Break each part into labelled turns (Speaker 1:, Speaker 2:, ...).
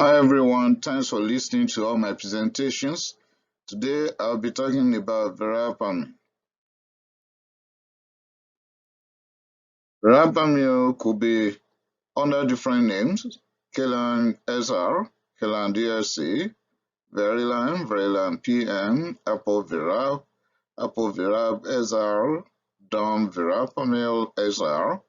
Speaker 1: Hi everyone, thanks for listening to all my presentations. Today I'll be talking about Verapamil. Verapamil could be under different names: Kelan SR, Kelan DRC, Verilan PM, Apovirab SR, Dom Verapamil SR,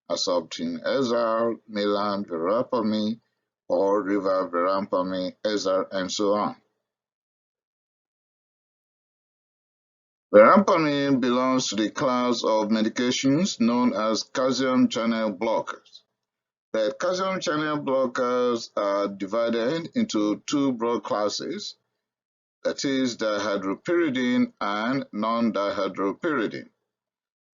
Speaker 1: Asoptin SR, Milan Verapamil, or River Verapamil SR, and so on. Verapamil belongs to the class of medications known as calcium channel blockers. The calcium channel blockers are divided into two broad classes, that is, dihydropyridine and non-dihydropyridine.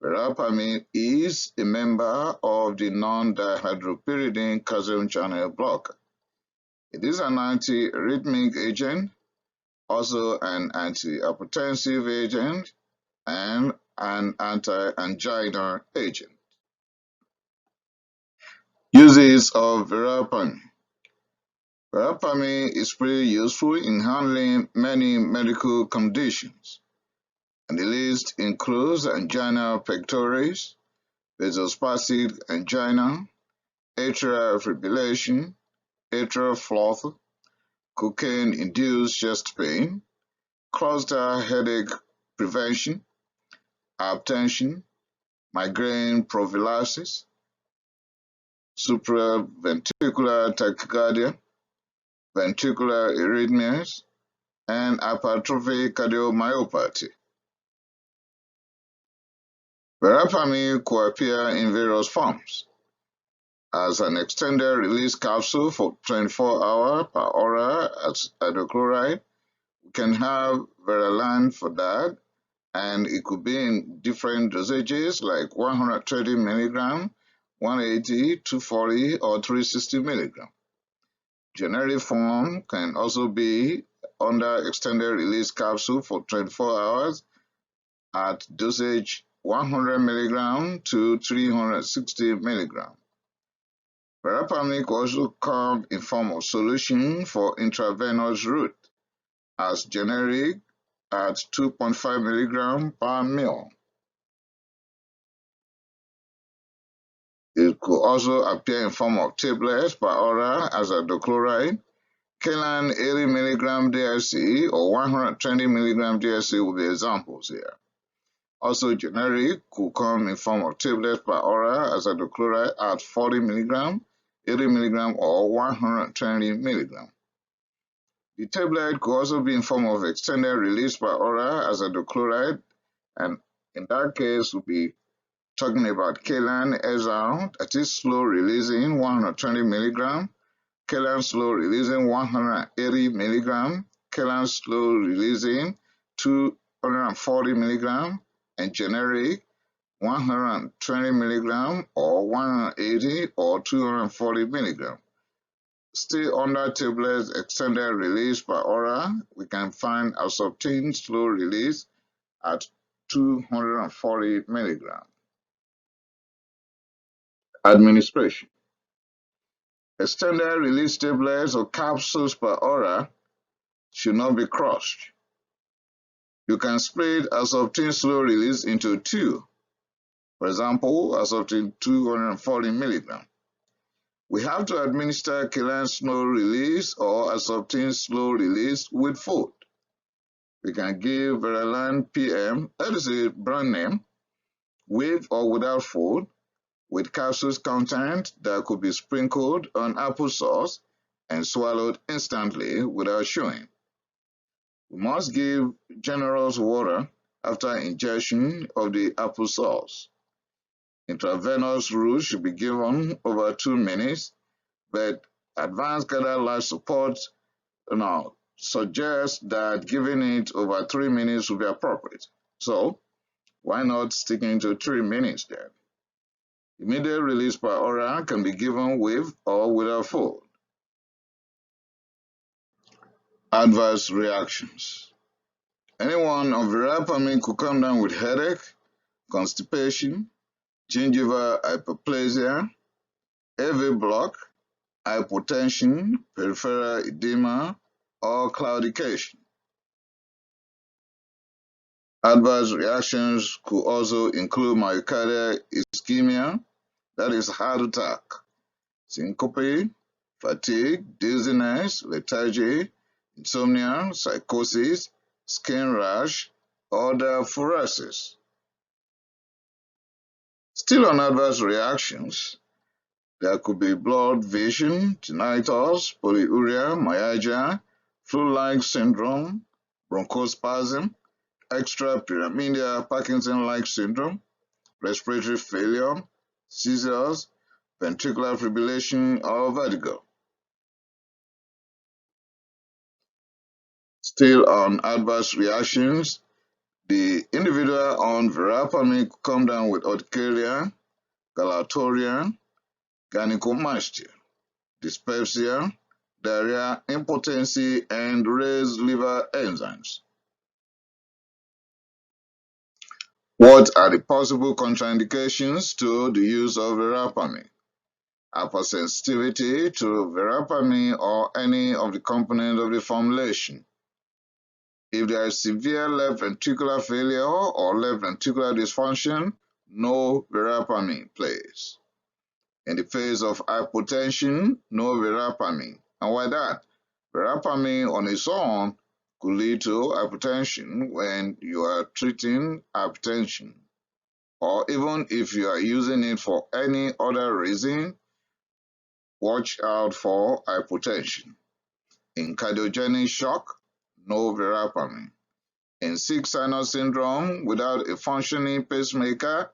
Speaker 1: Verapamil is a member of the non-dihydropyridine calcium channel blocker. It is an anti-arrhythmic agent, also an anti-hypotensive agent, and an anti-angina agent. Uses of Verapamil. Verapamil is pretty useful in handling many medical conditions, and the list includes angina pectoris, Vasospastic angina, Atrial Fibrillation, Atrial Flutter, cocaine-induced chest pain, cluster headache prevention, Hypertension, migraine prophylaxis, supraventricular tachycardia, ventricular arrhythmias, and hypertrophic cardiomyopathy. Verapamil could appear in various forms: as an extended release capsule for 24 hours per oral as hydrochloride. We can have Veralan for that, and it could be in different dosages like 130 mg, 180, 240, or 360 mg. Generic form can also be under extended release capsule for 24 hours at dosage 100 mg to 360 mg. Verapamil can also come in form of solution for intravenous route as generic at 2.5 mg per ml. It could also appear in form of tablets per oral as hydrochloride. Kelan 80 mg DSC or 120 mg DSC will be examples here. Also, generic could come in form of tablets per oral as hydrochloride at 40 mg, 80 mg, or 120 mg. The tablet could also be in form of extended release per oral as hydrochloride, and in that case, we'll be talking about Kelan SR, that is slow releasing 120 mg, Kelan slow releasing 180 mg, Kelan slow releasing 240 mg, and generic 120 mg or 180 or 240 mg. Still under tablets extended release per oral, we can find Asystole slow release at 240 mg. Administration. Extended release tablets or capsules per oral should not be crushed. You can split Asystole slow release into two. For example, Asystole 240 mg. We have to administer Kelan slow release or Asystole slow release with food. We can give Veralan PM, that is a brand name, with or without food, with capsules content that could be sprinkled on applesauce and swallowed instantly without chewing. We must give generous water after ingestion of the applesauce. Intravenous route should be given over 2 minutes, but advanced cardiac life support suggests that giving it over 3 minutes would be appropriate. So, why not sticking to 3 minutes then? Immediate release per oral can be given with or without food. Adverse reactions. Anyone on Verapamil could come down with headache, constipation, gingival hyperplasia, AV block, hypotension, peripheral edema, or claudication. Adverse reactions could also include myocardial ischemia, that is heart attack, syncope, fatigue, dizziness, lethargy, insomnia, psychosis, skin rash, or diaphoresis. Still on adverse reactions, there could be blurred vision, tinnitus, polyuria, myalgia, flu-like syndrome, bronchospasm, extrapyramidal Parkinson-like syndrome, respiratory failure, seizures, ventricular fibrillation, or vertigo. Still on adverse reactions, the individual on verapamil could come down with urticaria, galatoria, gynecomastia, dyspepsia, diarrhea, impotency, and raised liver enzymes. What are the possible contraindications to the use of verapamil? Hypersensitivity to verapamil or any of the components of the formulation. If there is severe left ventricular failure or left ventricular dysfunction, no verapamil, please. In the phase of hypotension, no verapamil. And why that? Verapamil on its own could lead to hypotension when you are treating hypertension, or even if you are using it for any other reason, watch out for hypotension. In cardiogenic shock, no verapamil. In sick sinus syndrome without a functioning pacemaker,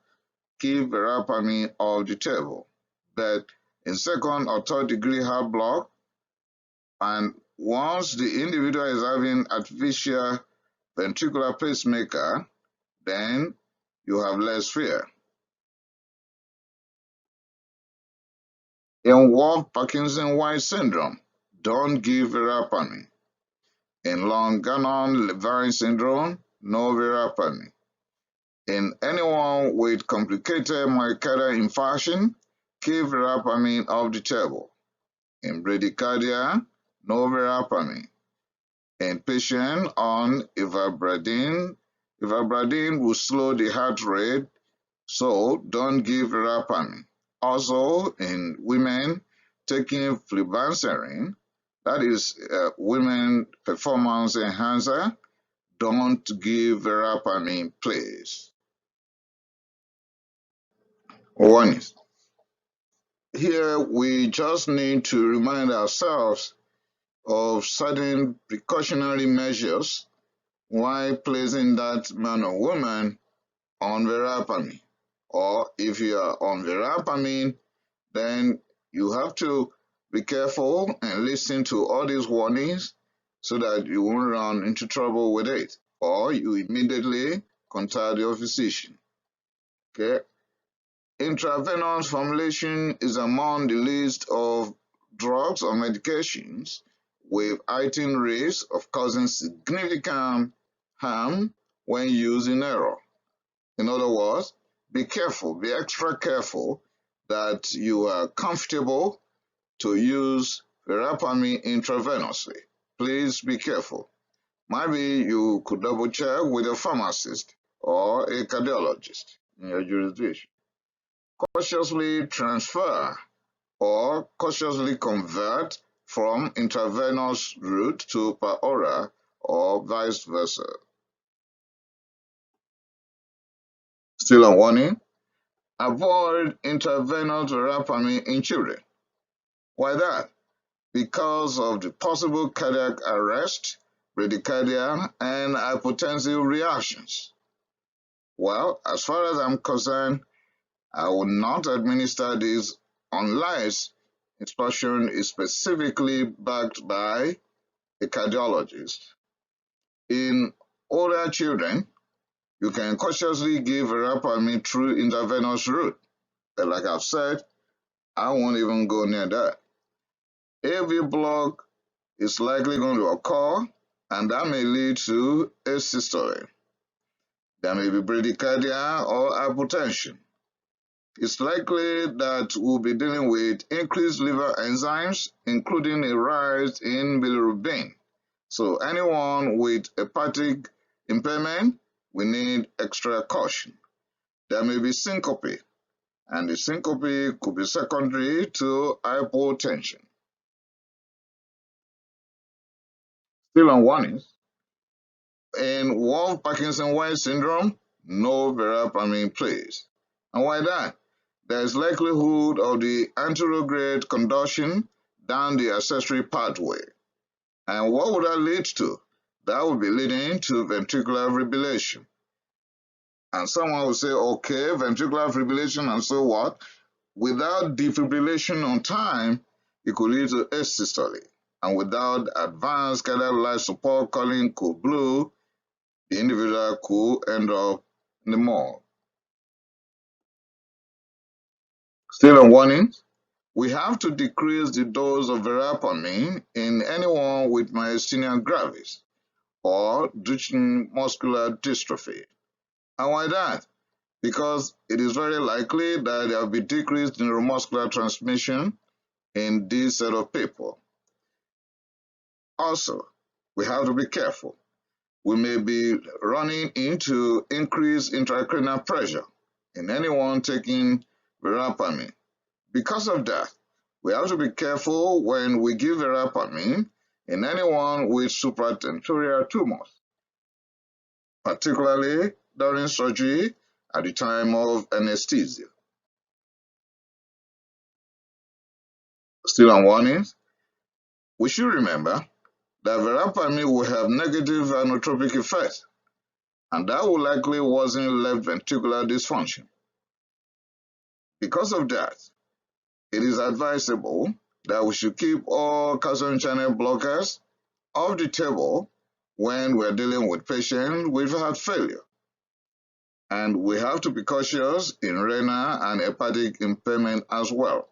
Speaker 1: keep verapamil off the table. But in second or third degree heart block, and once the individual is having artificial ventricular pacemaker, then you have less fear. In Wolff Parkinson-White syndrome, don't give verapamil. In long Gannon-Levine syndrome, no verapamil. In anyone with complicated myocardial infarction, keep verapamil off the table. In bradycardia, no verapamil. In patients on ivabradine will slow the heart rate, so don't give verapamil. Also, in women taking flibanserin, that is women performance enhancer, don't give verapamil, please. Warning. Here we just need to remind ourselves of certain precautionary measures while placing that man or woman on verapamil. Or if you are on verapamil, then you have to be careful and listen to all these warnings so that you won't run into trouble with it, or you immediately contact your physician. Okay? Intravenous formulation is among the list of drugs or medications with heightened risk of causing significant harm when used in error. In other words, be careful, be extra careful that you are comfortable to use verapamil intravenously. Please be careful. Maybe you could double check with a pharmacist or a cardiologist in your jurisdiction. Cautiously transfer or cautiously convert from intravenous route to per oral or vice versa. Still on warning, avoid intravenous verapamil in children. Why that? Because of the possible cardiac arrest, bradycardia, and hypotensive reactions. Well, as far as I'm concerned, I will not administer this unless instruction is specifically backed by a cardiologist. In older children, you can cautiously give verapamil through intravenous route. But like I've said, I won't even go near that. AV block is likely going to occur, and that may lead to asystole. There may be bradycardia or hypotension. it's likely that we'll be dealing with increased liver enzymes, including a rise in bilirubin. So anyone with hepatic impairment, we need extra caution. There may be syncope, and the syncope could be secondary to hypotension. Still on warnings. In Wolff-Parkinson-White syndrome, no verapamil plays. And why that? There is likelihood of the anterograde conduction down the accessory pathway. And what would that lead to? That would be leading to ventricular fibrillation. And someone will say, okay, ventricular fibrillation, and so what? Without defibrillation on time, it could lead to asystole. And without advanced cardiac life support calling code blue, the individual could end up in the morgue. Still on warnings, we have to decrease the dose of verapamil in anyone with myasthenia gravis or Duchenne muscular dystrophy. And why that? Because it is very likely that there will be decreased neuromuscular transmission in this set of people. Also, we have to be careful. We may be running into increased intracranial pressure in anyone taking verapamil. Because of that, we have to be careful when we give verapamil in anyone with supratentorial tumors, particularly during surgery at the time of anesthesia. Still on warnings, we should remember that verapamil will have negative inotropic effects, and that will likely worsen left ventricular dysfunction. Because of that, it is advisable that we should keep all calcium channel blockers off the table when we're dealing with patients with heart failure. And we have to be cautious in renal and hepatic impairment as well.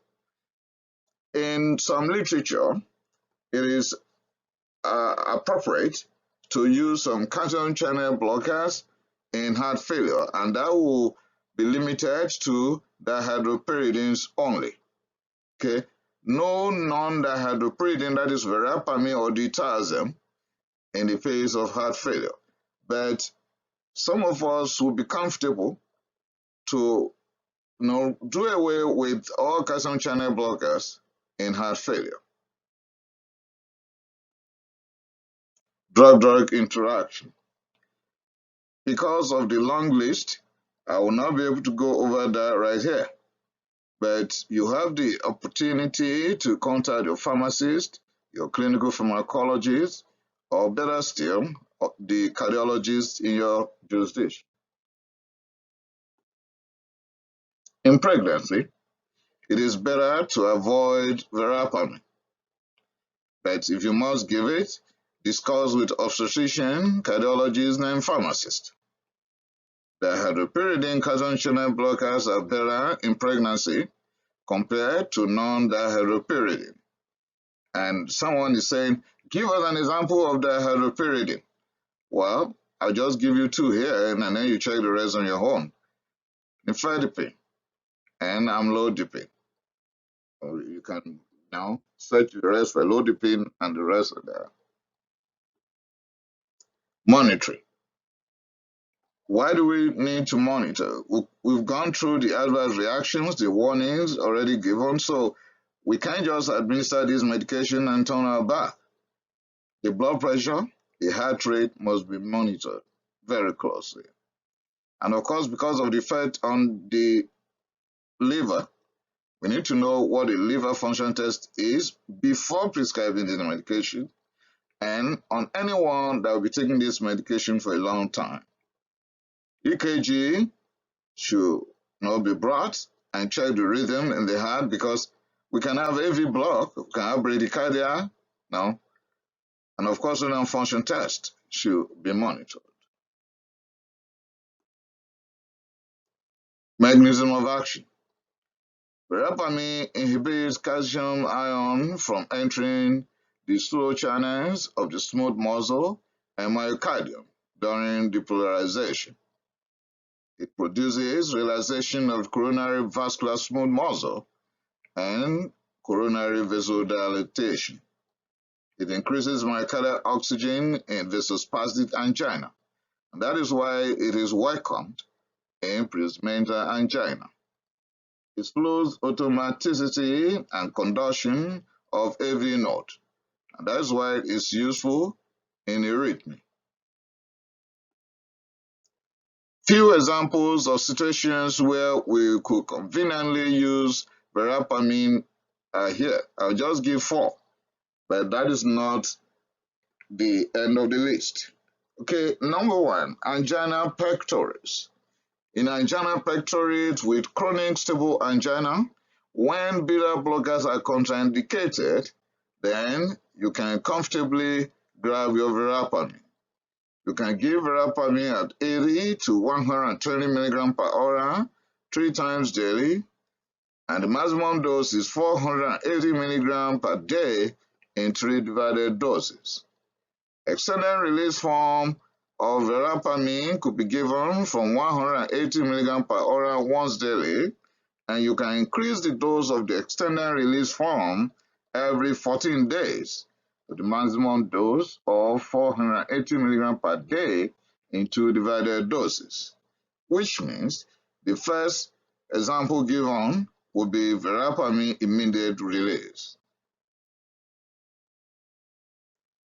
Speaker 1: In some literature, it is appropriate to use some calcium channel blockers in heart failure, and that will be limited to dihydropyridines only. Okay, no non-dihydropyridine, that is verapamil or diazepam, in the face of heart failure. But some of us will be comfortable to do away with all calcium channel blockers in heart failure. Drug-drug interaction. Because of the long list, I will not be able to go over that right here. But you have the opportunity to contact your pharmacist, your clinical pharmacologist, or better still, the cardiologist in your jurisdiction. In pregnancy, it is better to avoid verapamil. But if you must give it, discuss with obstetrician, cardiologist, and pharmacist. Dihydropyridine calcium channel blockers are better in pregnancy compared to non-dihydropyridine. And someone is saying, give us an example of dihydropyridine. Well, I'll just give you two here, and then you check the rest on your own. Nifedipine and amlodipine. You can now search the rest for lodipine and the rest of that. Monitoring. Why do we need to monitor? We've gone through the adverse reactions, the warnings already given, so we can't just administer this medication and turn our back. The blood pressure, the heart rate must be monitored very closely. And of course, because of the effect on the liver, we need to know what a liver function test is before prescribing the medication, and on anyone that will be taking this medication for a long time. EKG should be brought and check the rhythm in the heart, because we can have AV block, we can have bradycardia now, and of course renal function test should be monitored. Mechanism of action. Verapamil inhibits calcium ion from entering the slow channels of the smooth muscle and myocardium during depolarization. It produces relaxation of coronary vascular smooth muscle and coronary vasodilatation. It increases myocardial oxygen in vasospastic angina, and that is why it is welcomed in pre-mental angina. It slows automaticity and conduction of AV node, and that is why it is useful in arrhythmia. Few examples of situations where we could conveniently use verapamil are here. I'll just give 4, but that is not the end of the list. Okay, number 1, angina pectoris. In angina pectoris with chronic stable angina, when beta blockers are contraindicated, then you can comfortably grab your verapamil. You can give verapamil at 80 to 120 mg per hour 3 times daily, and the maximum dose is 480 mg per day in 3 divided doses. Extended release form of verapamil could be given from 180 mg per hour once daily, and you can increase the dose of the extended release form every 14 days to the maximum dose of 480 mg per day in 2 divided doses, which means the first example given would be verapamil immediate release.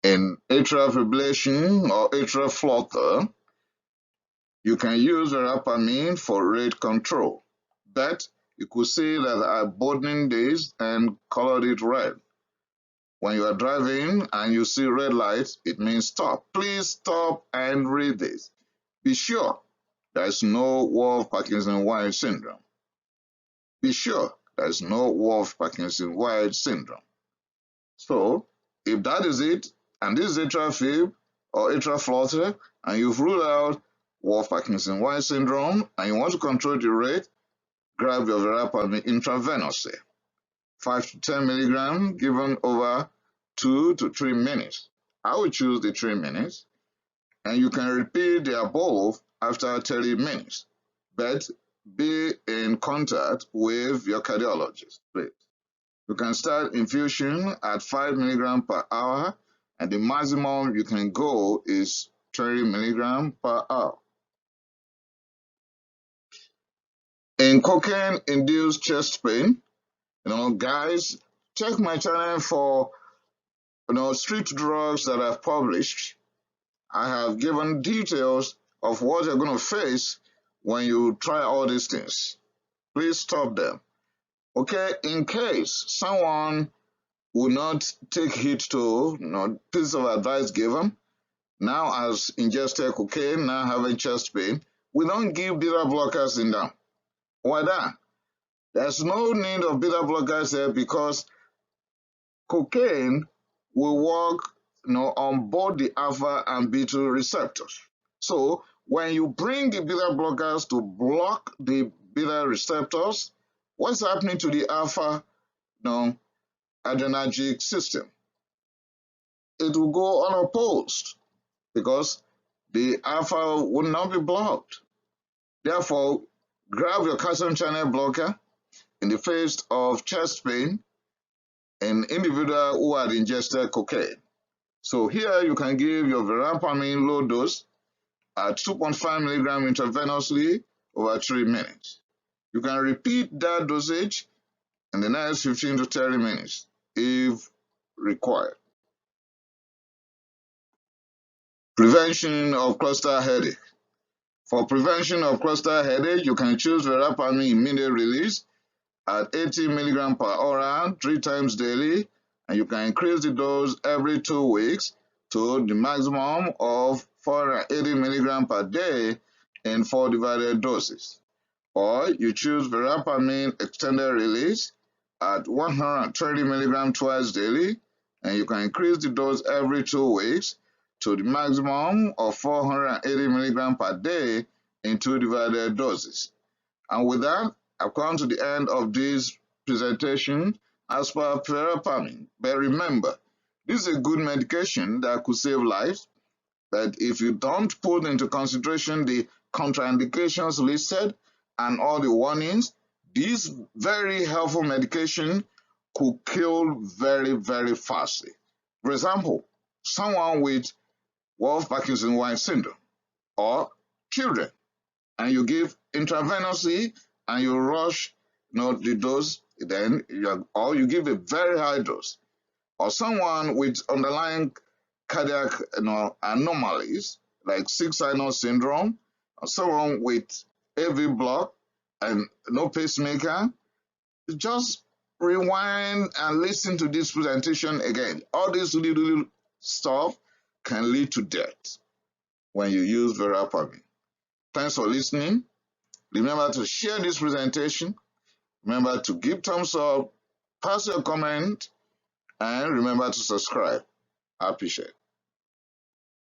Speaker 1: In atrial fibrillation or atrial flutter, you can use verapamil for rate control, but you could see that I bolded this and colored it red. When you are driving and you see red lights, it means stop. Please stop and read this. Be sure there is no Wolff-Parkinson-White syndrome. Be sure there is no Wolff-Parkinson-White syndrome. So, if that is it, and this is atrial fib or atrial flutter, and you've ruled out Wolff-Parkinson-White syndrome, and you want to control the rate, grab your verapamil intravenously. 5 to 10 milligrams given over 2 to 3 minutes. I will choose the 3 minutes, and you can repeat the above after 30 minutes, but be in contact with your cardiologist, please. You can start infusion at 5 milligrams per hour, and the maximum you can go is 20 milligrams per hour. In cocaine-induced chest pain, guys, check my channel for street drugs that I've published. I have given details of what you're going to face when you try all these things. Please stop them. Okay, in case someone will not take heed to piece of advice given, now has ingested cocaine, now having chest pain, we don't give beta blockers in them. Why that? There's no need of beta blockers there because cocaine will work on both the alpha and beta receptors. So when you bring the beta blockers to block the beta receptors, what's happening to the alpha adrenergic system? It will go unopposed because the alpha will not be blocked. Therefore, grab your calcium channel blocker in the face of chest pain in individuals who had ingested cocaine. So here you can give your verapamil low dose at 2.5 milligrams intravenously over 3 minutes. You can repeat that dosage in the next 15 to 30 minutes if required. Prevention of cluster headache. For prevention of cluster headache, you can choose verapamil immediate release at 80 milligrams per hour 3 times daily, and you can increase the dose every 2 weeks to the maximum of 480 milligrams per day in 4 divided doses. Or you choose verapamil extended release at 120 milligrams twice daily, and you can increase the dose every 2 weeks to the maximum of 480 milligrams per day in 2 divided doses. And with that, I've come to the end of this presentation as per verapamil. But remember, this is a good medication that could save lives, but if you don't put into consideration the contraindications listed and all the warnings, this very helpful medication could kill very, very fastly. For example, someone with Wolff-Parkinson-White syndrome or children, and you give intravenously and you rush the dose, then or you give a very high dose, or someone with underlying cardiac anomalies like six sinus syndrome, or someone with AV block and no pacemaker, just rewind and listen to this presentation again. All this little stuff can lead to death when you use Verapamil. Thanks for listening. Remember to share this presentation. Remember to give thumbs up, pass your comment, and remember to subscribe. I appreciate it.